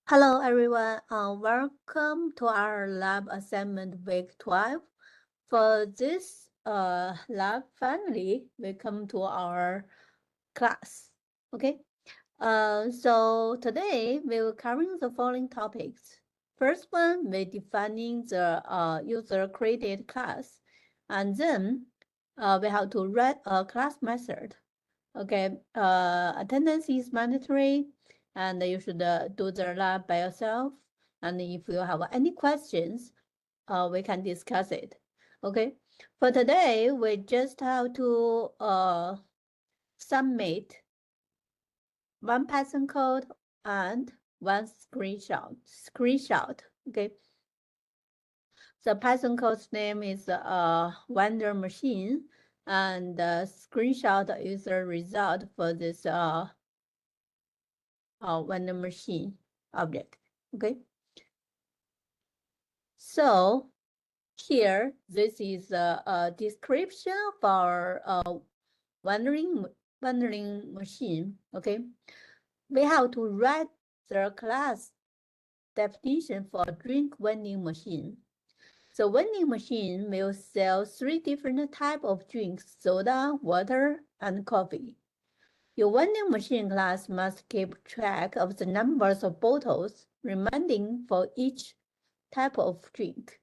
Hello everyone, welcome to our lab assignment week 12. For this lab, finally, we come to our class. Okay, so today we will covering the following topics. First one, we defining the user created class, and then we have to write a class method. Okay, attendance is mandatory, and you should do the lab by yourself. And if you have any questions, we can discuss it. Okay, for today, we just have to submit one Python code and one screenshot. Okay, the Python code's name is Wonder Machine, and the screenshot is the result for this Wonder Machine object. Okay, so here this is a description of our wandering machine. Okay, we have to write the class definition for drink vending machine. The vending machine will sell 3 different types of drinks: soda, water, and coffee. Your vending machine class must keep track of the numbers of bottles remaining for each type of drink.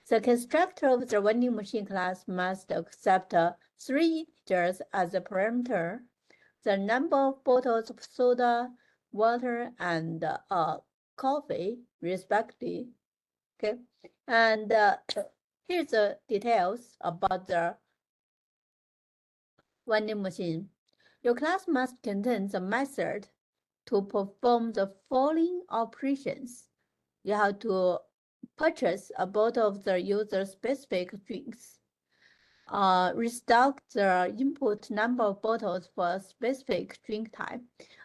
The constructor of the vending machine class must accept 3 integers as a parameter: the number of bottles of soda, water, and coffee, respectively. Okay, and here's the details about the vending machine. Your class must contain the method to perform the following operations. You have to purchase a bottle of the user-specific drinks, restock the input number of bottles for a specific drink type,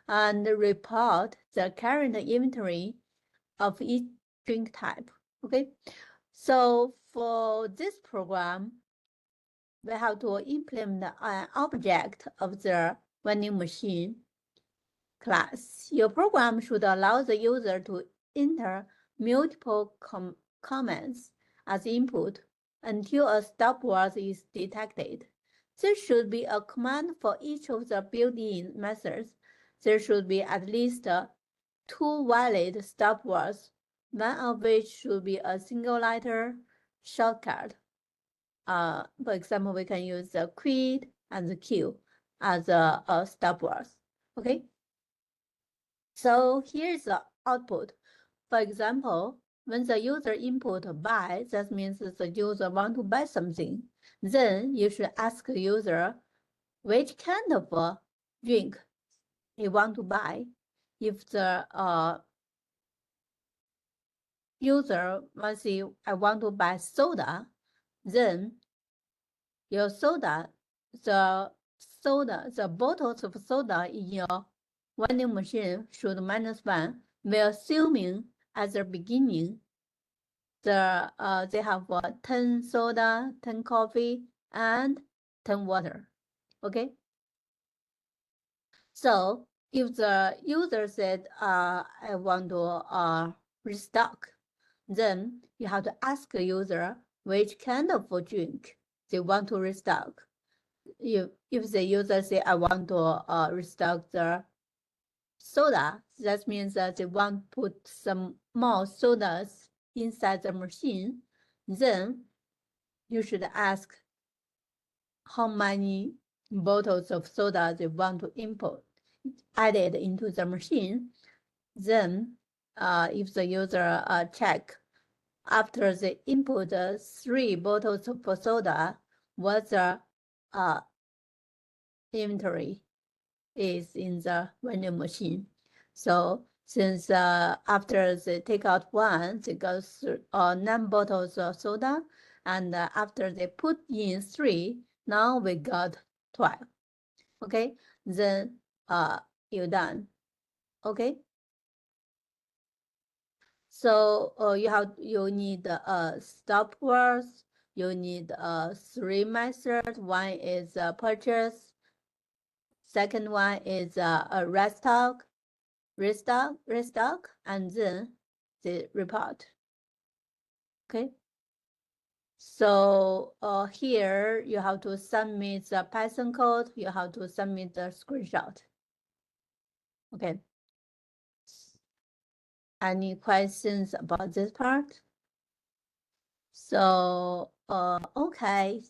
and report the current inventory of each drink type. Okay, so for this program, we have to implement an object of the vending machine class. Your program should allow the user to enter multiple comments as input until a stopwatch is detected. There should be a command for each of the built-in methods. There should be at least 2 valid stopwatches, one of which should be a single-letter shortcut. For example, we can use the quit and the Q as a stopwatch. Okay. So here's the output. For example, when the user input buy, that means the user want to buy something. Then you should ask the user which kind of drink he want to buy. If the user wants to, I want to buy soda, then your soda, the bottles of soda in your vending machine should -1. We're assuming at the beginning, they have 10 soda, 10 coffee, and 10 water. Okay. So if the user said, I want to restock, then you have to ask the user which kind of drink they want to restock. If the user say, I want to restock the soda, that means that they want to put some more sodas inside the machine. Then you should ask how many bottles of soda they want to input added into the machine. Then if the user check after they input 3 bottles of soda, what the inventory is in the vending machine. So since after they take out 1, they go through 9 bottles of soda, and after they put in 3, now we got 12. Okay, then you're done. Okay. So you need stopwatch. You need 3 methods. One is purchase. Second one is a restock. restock, and then the report. Okay. So here you have to submit the Python code. You have to submit the screenshot. Okay. Any questions about this part? So okay.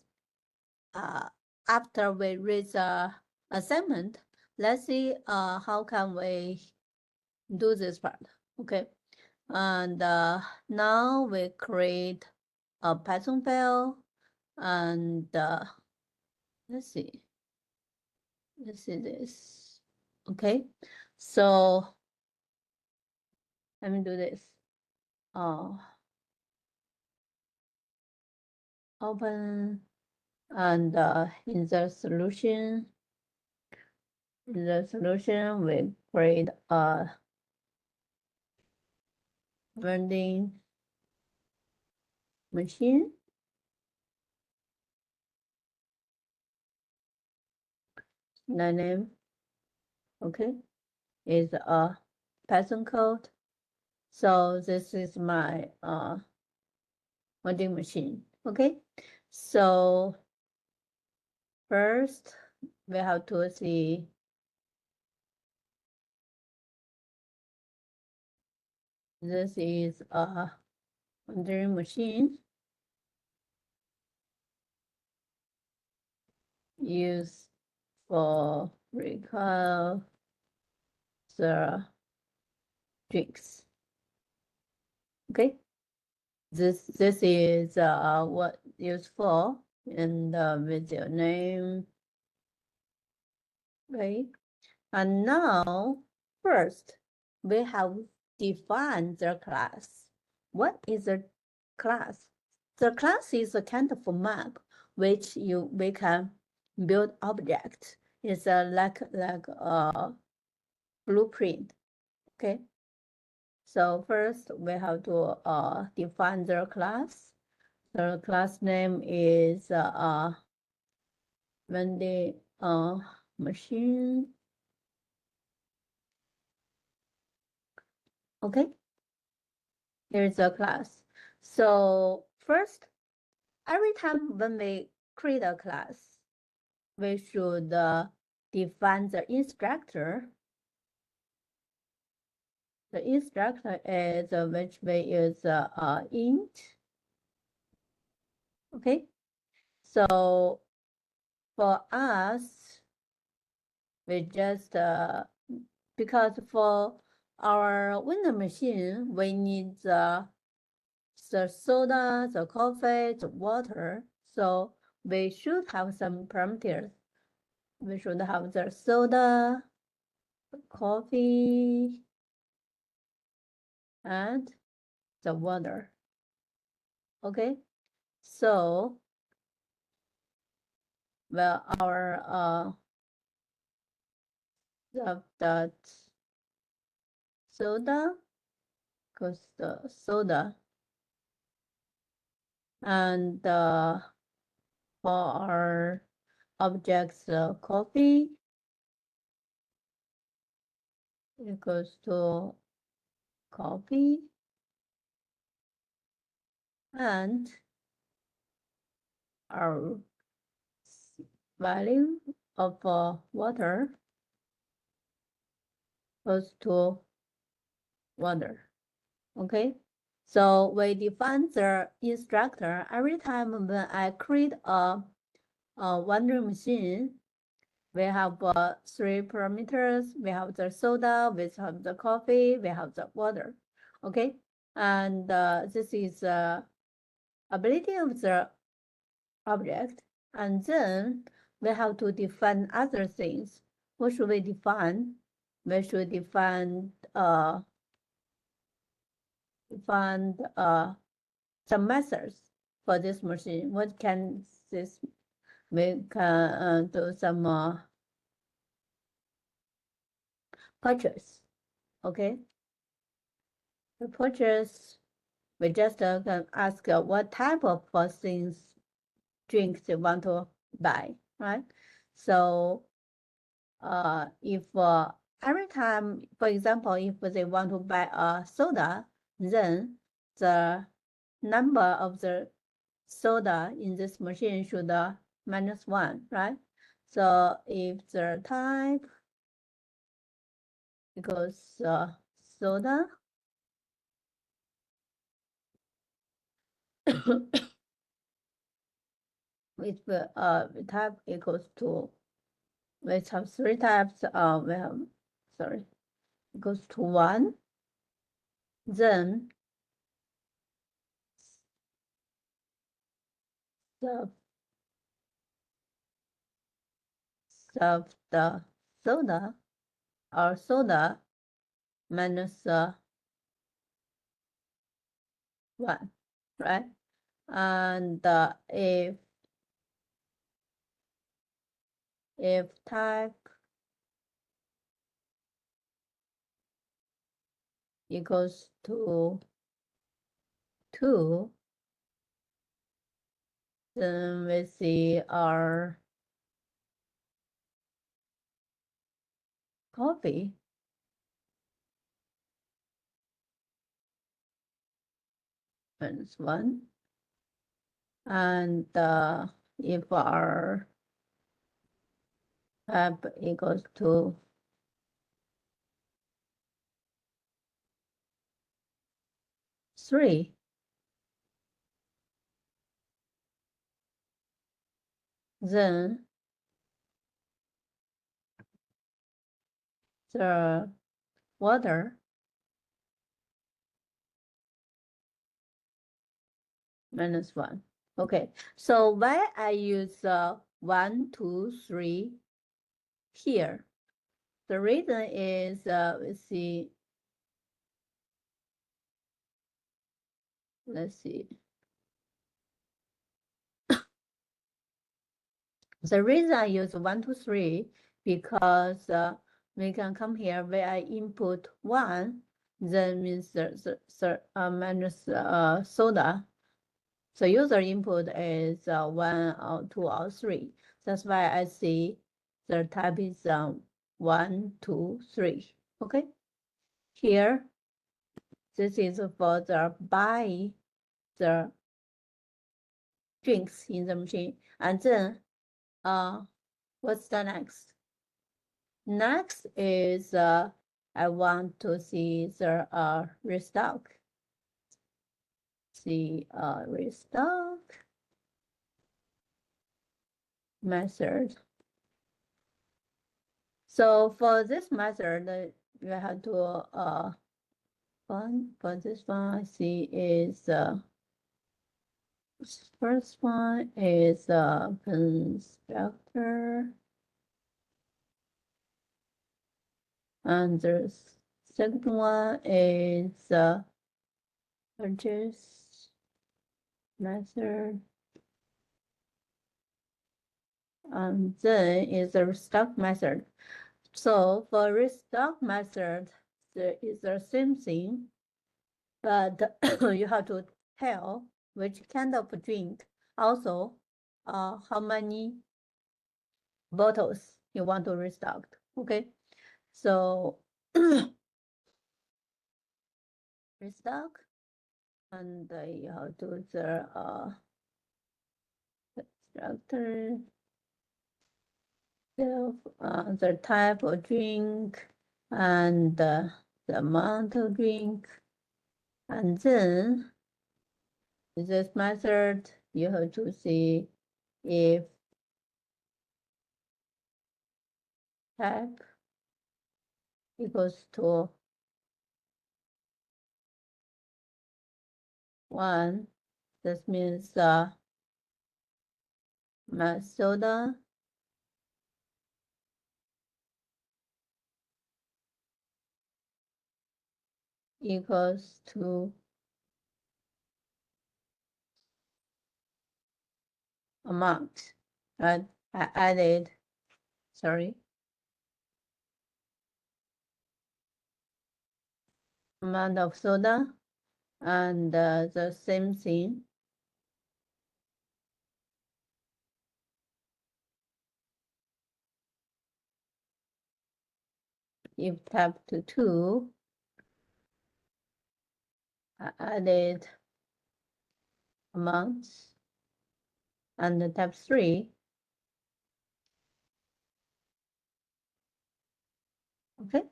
After we read the assignment, let's see how can we do this part. Okay. And now we create a Python file, and let's see this. Okay, so let me do this. Open, and in the solution we create a vending machine. The name, okay, is a Python code. So this is my vending machine. Okay, so first we have to see this is a vending machine used for recall the drinks. Okay, this is what used for, and with your name, right? And now first we have defined the class. What is a class? The class is a kind of a map which we can build objects. It's like a blueprint. Okay. So first we have to define the class. The class name is vending machine. Okay. Here's a class. So first, every time when we create a class, we should define the instructor. The instructor is which we use int. Okay, so for us, we just because for our window machine, we need the soda, the coffee, the water. So we should have some parameters. We should have the soda, coffee, and the water. Okay, so well, our the soda, because the soda, and for our objects, coffee equals to coffee, and our value of water goes to water. Okay, so we define the instructor every time when I create a vending machine. We have 3 parameters. We have the soda, we have the coffee, we have the water. Okay, and this is ability of the object. And then we have to define other things. What should we define? We should define some methods for this machine. What can this? We can do some purchase. Okay. The purchase, we just can ask what type of things, drinks you want to buy, right? So if every time, for example, if they want to buy a soda, then the number of the soda in this machine should -1, right? So if the type equals soda, with type equals to, we have three types. We have, sorry, equals to 1, then the the soda or soda minus 1, right? And if type equals to 2, then we see our coffee minus 1. And if our type equals to 3, then the water minus 1. Okay, so why I use 1, 2, 3 here? The reason is, let's see. The reason I use 1, 2, 3 because we can come here where I input 1, then means the minus soda. So user input is 1 or 2 or 3. That's why I see the type is 1, 2, 3. Okay. Here, this is for the buy the drinks in the machine, and then what's the next? Next is I want to see the restock. See restock method. So for this method, you have to for this one I see is first one is constructor, and the second one is purchase method, and then is the restock method. So for restock method, there is the same thing, but you have to tell which kind of drink, also how many bottles you want to restock. Okay, so restock, and you have to structure, the type of drink and the amount of drink, and then this method you have to see if type equals to 1. This means my soda equals to amount, right? I added, sorry, amount of soda, and the same thing. if type 2 added amounts, and the type 3, okay,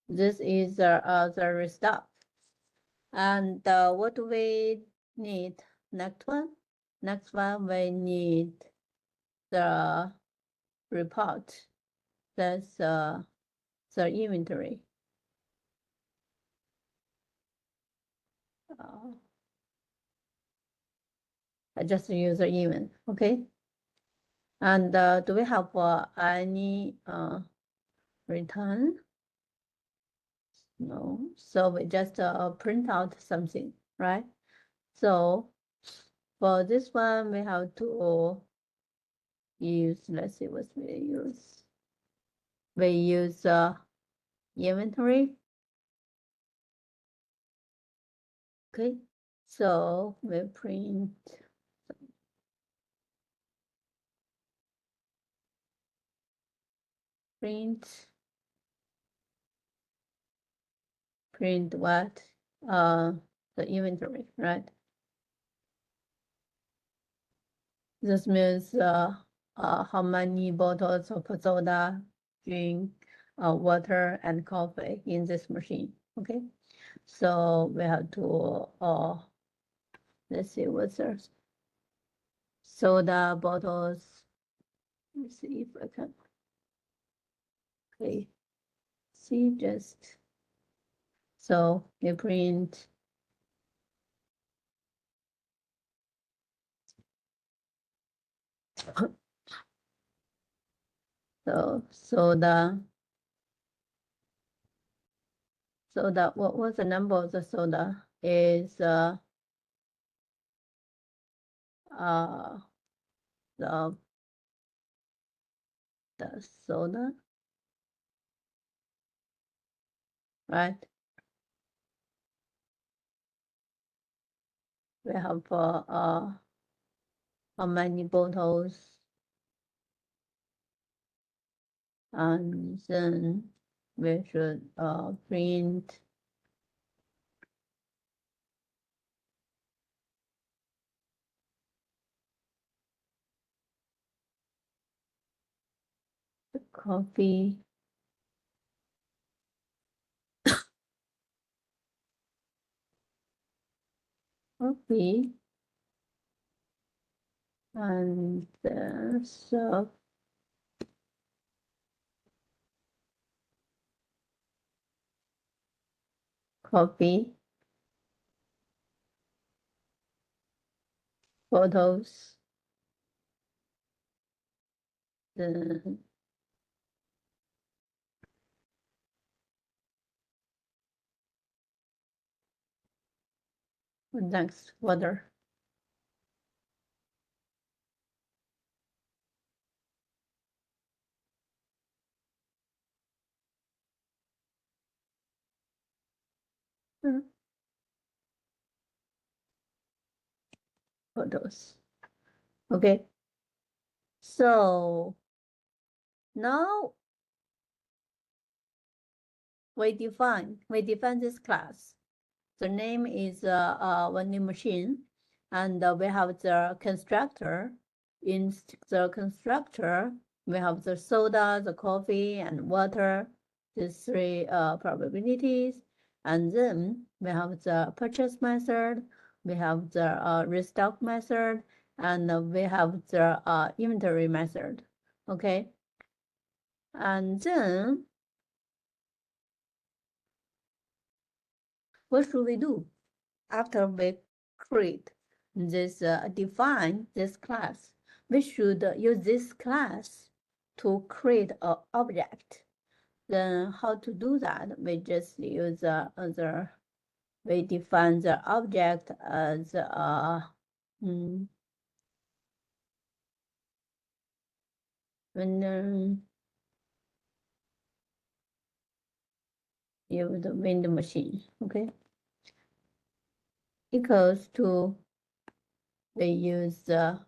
this is the result. And what we need next one? Next one, we need the report. That's the inventory. I just use the even, okay? And do we have any return? No, so we just print out something, right? So for this one, we have to use, let's see what we use. We use inventory. Okay, so we print what? The inventory, right? This means how many bottles of soda, drink, water, and coffee in this machine. Okay, so we have to let's see what's there. Soda bottles. Let's see if I can. Okay, see just so we print. So soda. Soda. What was the number of the soda? Is the soda, right? We have how many bottles, and then we should print the coffee. Coffee and so coffee bottles. Then next water. Bottles. Okay. So now we define this class. The name is vending machine, and we have the constructor. In the constructor, we have the soda, the coffee, and water, these three probabilities. And then we have the purchase method, we have the restock method, and we have the inventory method. Okay. And then what should we do after we create this, define this class? We should use this class to create an object. Then how to do that? We just use we define the object as when use the vending machine, okay? Equals to, we use the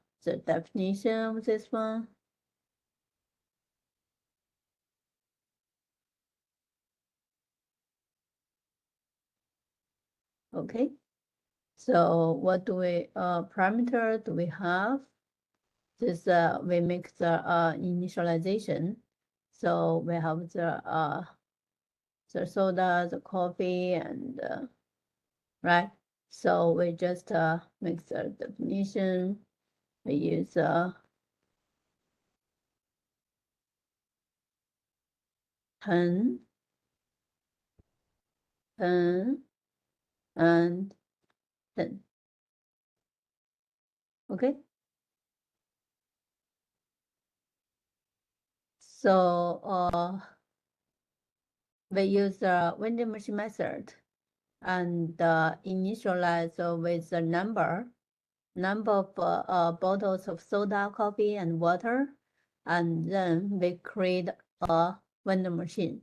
definition of this one. Okay. So what do we parameter do we have? This we make the initialization. So we have the soda, the coffee, and right. So we just make the definition. We use 10, 10, and 10. Okay. So we use the vending machine method and initialize with the number of bottles of soda, coffee, and water, and then we create a vending machine.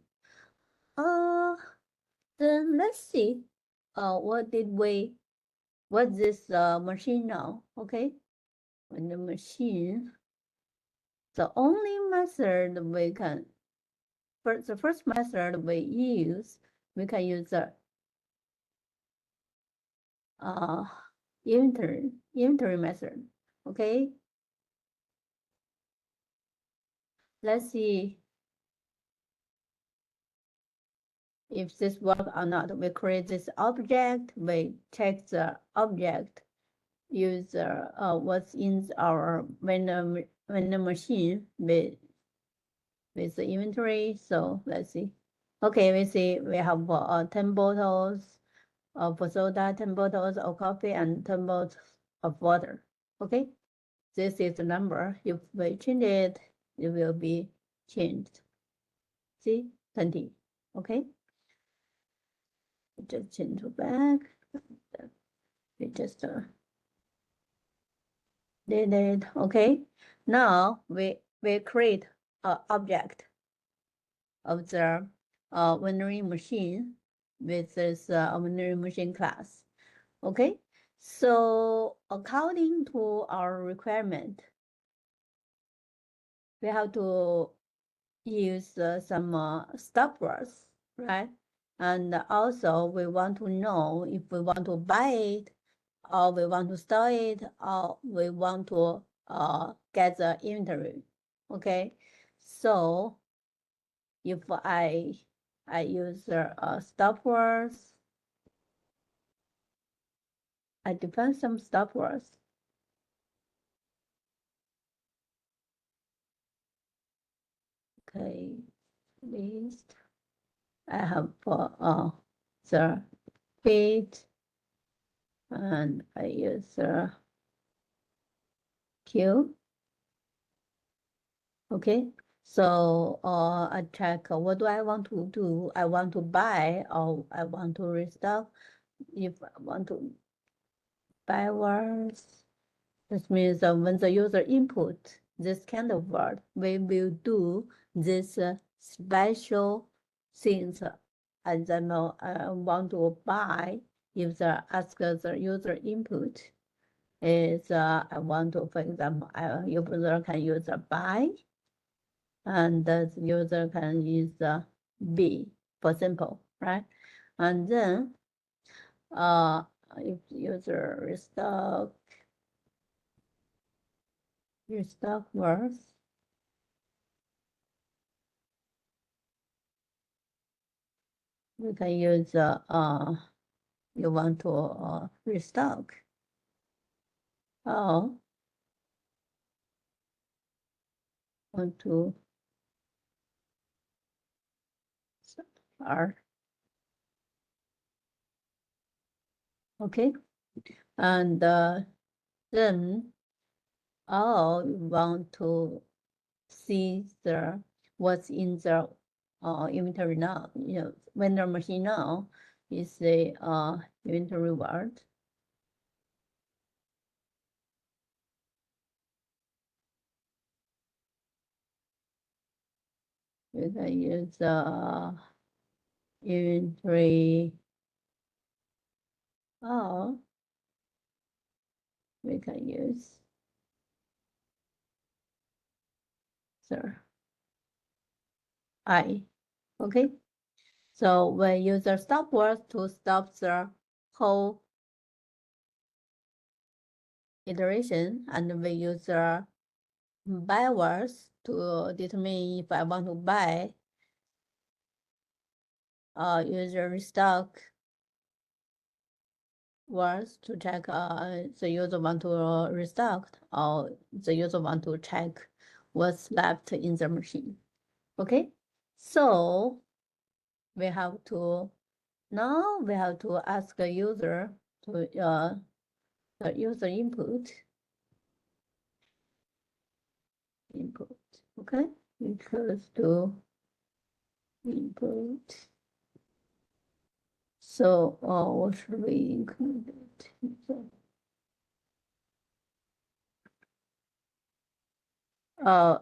Then let's see. What this machine now? Okay, vending machine. The only method we can the first method we can use the uh inventory method. Okay, let's see if this works or not. We create this object, we check the object, use what's in our vendor machine with the inventory. So let's see. Okay, we see we have 10 bottles of soda, 10 bottles of coffee, and 10 bottles of water. Okay, this is the number. If we change it, it will be changed. See, 20. Okay, just change to back. We just did it. Okay, now we create an object of the vending machine with this vending machine class. Okay, so according to our requirement, we have to use some stop words, right? And also we want to know if we want to buy it, or we want to store it, or we want to get the inventory. Okay, so if I use stop words, I define some stop words. Okay, list. I have the feet, and I use Q. Okay, so I check what do I want to do. I want to buy or I want to restock. If I want to buy words, this means when the user input this kind of word, we will do this special things. And then I want to buy. If the ask the user input is I want to, for example, user can use a buy, and the user can use the B for simple, right? And then if user restock words, we can use you want to restock. Oh, want to R. Okay, and then you want to see what's in the inventory now. Vendor machine now is the inventory word. We can use inventory. Oh, we can use I. Okay. So we use the stop words to stop the whole iteration, and we use the buy words to determine if I want to buy user restock words to check the user want to restock or the user want to check what's left in the machine. Okay, so we have to now we have to ask the user to the user input. Okay, equals to input. So what should we include it?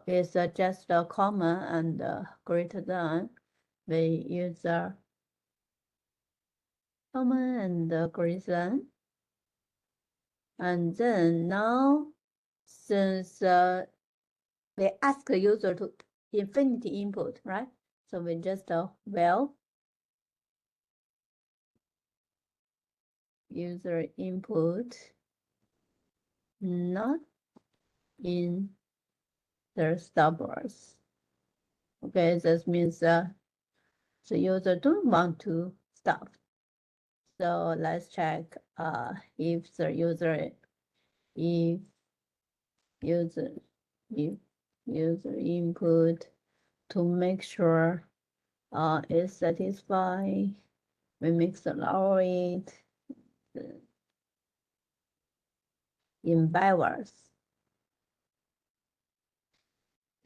It's just a comma and greater than. We use a comma and greater than. And then now, since we ask the user to infinity input, right? So we just well user input not in the stubborns. Okay, this means the user don't want to stop. So let's check if the user input to make sure it's satisfied. We mix allow it in bywords.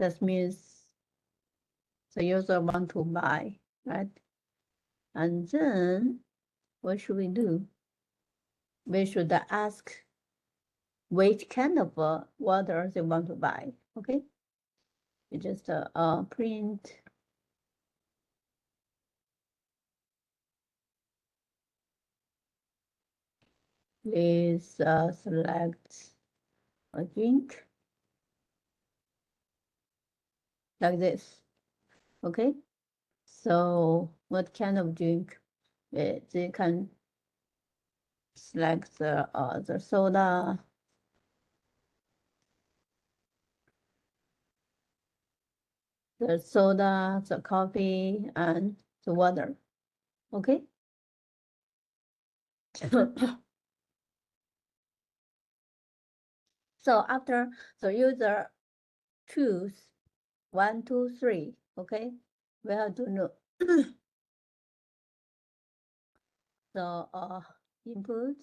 That means the user want to buy, right? And then what should we do? We should ask which kind of water they want to buy. Okay, we just print please select a drink like this. Okay, so what kind of drink? They can select the soda, the coffee, and the water. Okay. So after the user choose 1, 2, 3, okay, we have to know the input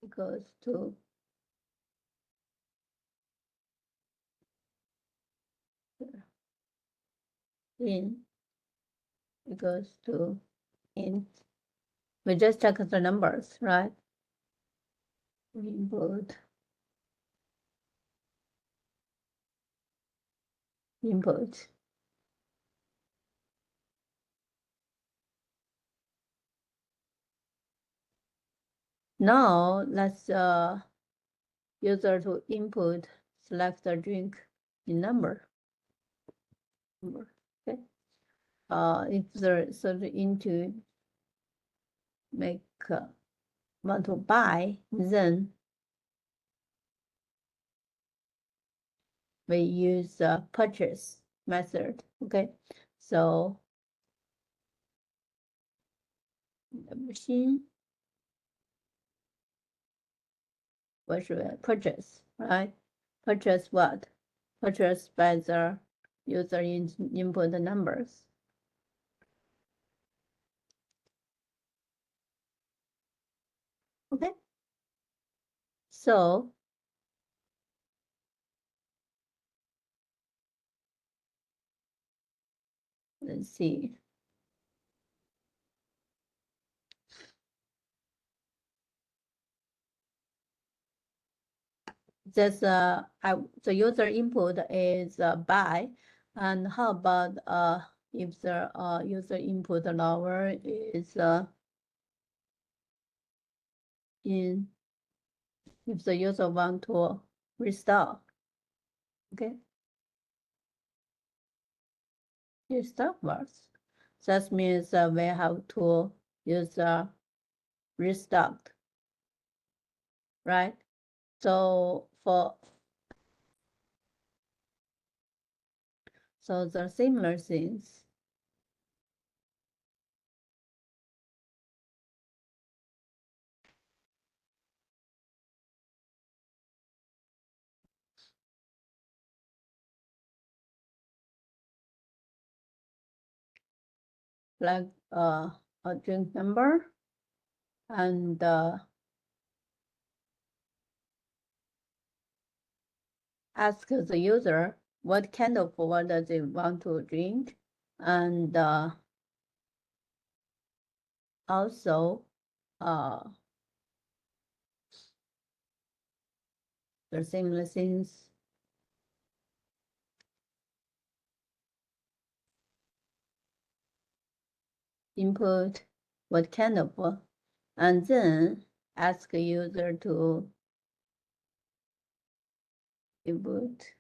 equals to in equals to int. We just check the numbers, right? Input now let's user to input select the drink in number. Okay. If the search into make want to buy, then we use the purchase method. Okay, so the machine, what should we purchase, right? Purchase what? Purchase by the user input numbers. Okay, so let's see. This the user input is buy, and how about if the user input lower is in if the user want to restore, okay, restore words. That means we have to use restocked, right? So the similar things. Like a drink number and ask the user what kind of water they want to drink, and also the similar things. Input what kind of, and then ask user to input.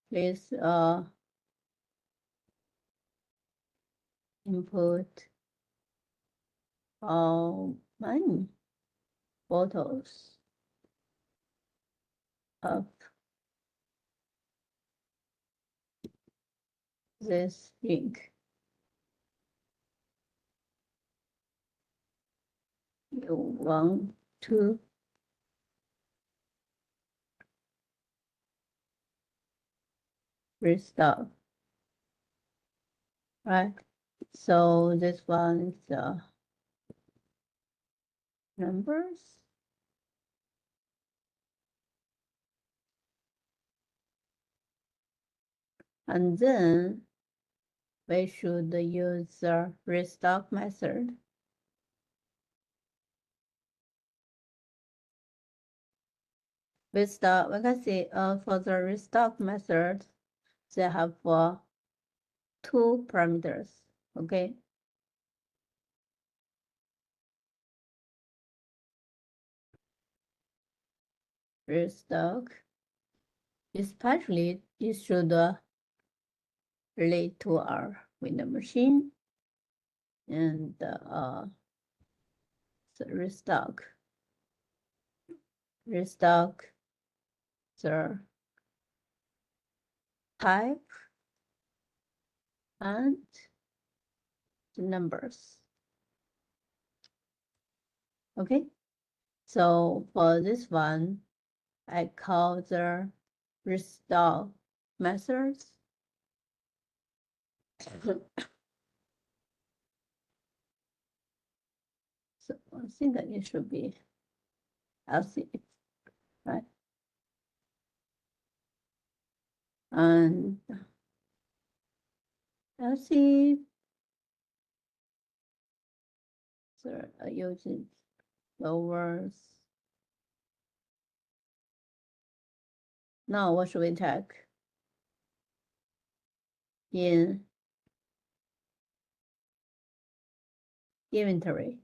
Please input how many bottles of this drink you want to restock, right? So this one is the numbers. And then we should use the restock method. We can see for the restock method, they have two parameters, okay? Restock, especially it should relate to our window machine, and the restock the type and the numbers. Okay, so for this one, I call the restock methods. So I think that it should be LC, right? And LC, so using lowers. Now what should we check? In inventory.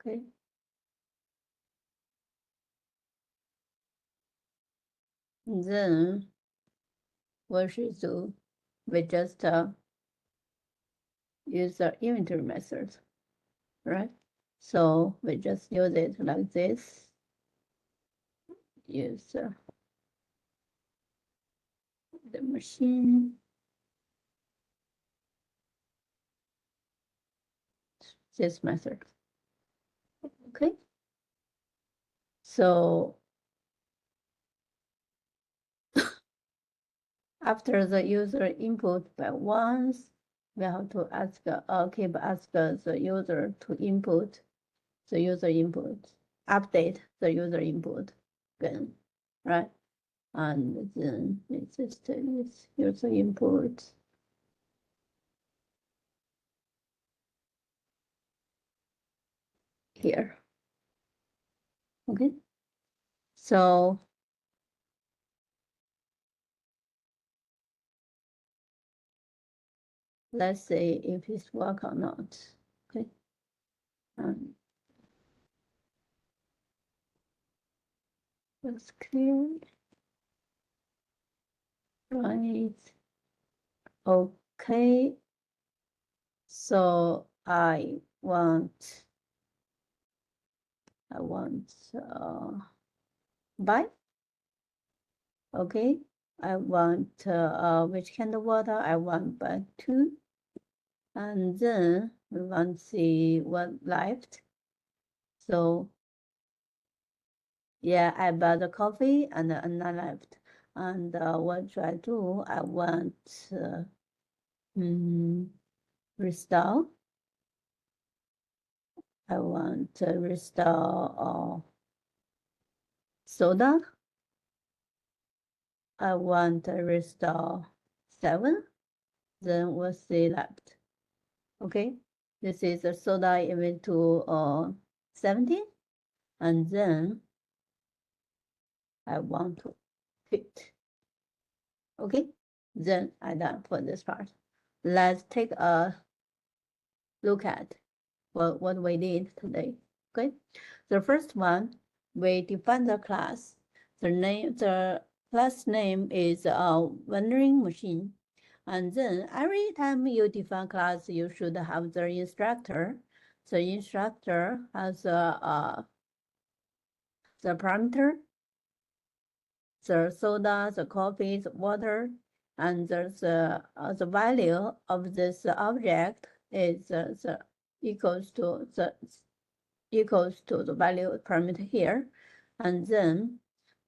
Okay. And then what should do? We just use the inventory method, right? So we just use it like this. Use the machine. This method. Okay. So after the user input by once, we have to ask, ask the user to input the user input, update the user input again, right? And then it's just user input. Here. Okay. So let's see if it's work or not. Okay. Let's clear. Right. Okay, so I want buy. Okay, I want which kind of water I want buy 2, and then we want to see what left. So yeah, I bought the coffee and another left. And what should I do? I want restore. I want to restore soda. I want to restore 7. Then we'll see left. Okay, this is the soda even to 17, and then I want to fit. Okay, then I'm done for this part. Let's take a look at what we did today. Okay, the first one, we define the class. The class name is vending machine. And then every time you define class, you should have the instructor. The instructor has the parameter, the soda, the coffee, the water, and the value of this object is equals to the value parameter here. And then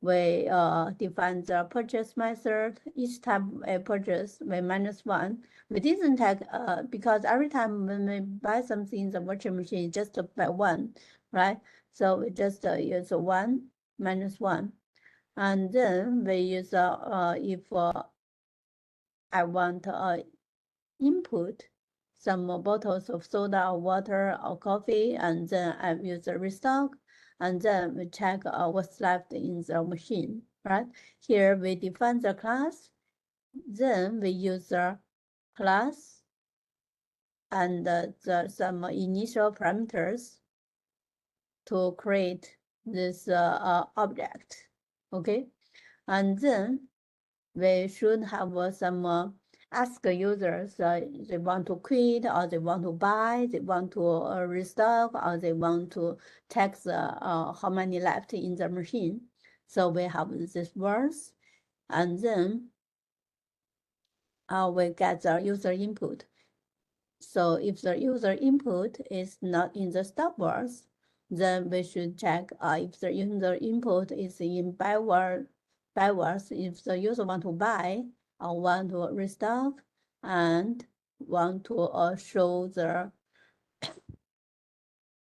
we define the purchase method. Each time a purchase, we -1. We didn't take, because every time when we buy something in the virtual machine, just by 1, right? So we just use 1 minus 1. And then we use, if I want input some bottles of soda or water or coffee, and then I use a restock, and then we check what's left in the machine, right? Here we define the class, then we use the class and some initial parameters to create this object, okay? And then we should have some ask users they want to quit, or they want to buy, they want to restock, or they want to check how many left in the machine. So we have this words, and then we get the user input. So if the user input is not in the stop words, then we should check if the user input is in backwards. If the user want to buy or want to restock and want to show the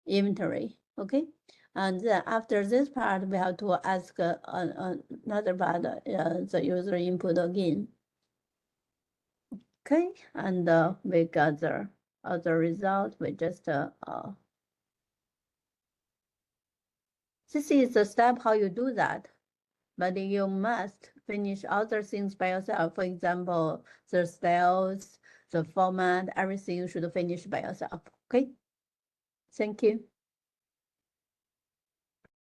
inventory, okay? And then after this part, we have to ask another part, the user input again. Okay, and we got the other result. We just this is the step how you do that, but you must finish other things by yourself. For example, the styles, the format, everything you should finish by yourself. Okay, thank you.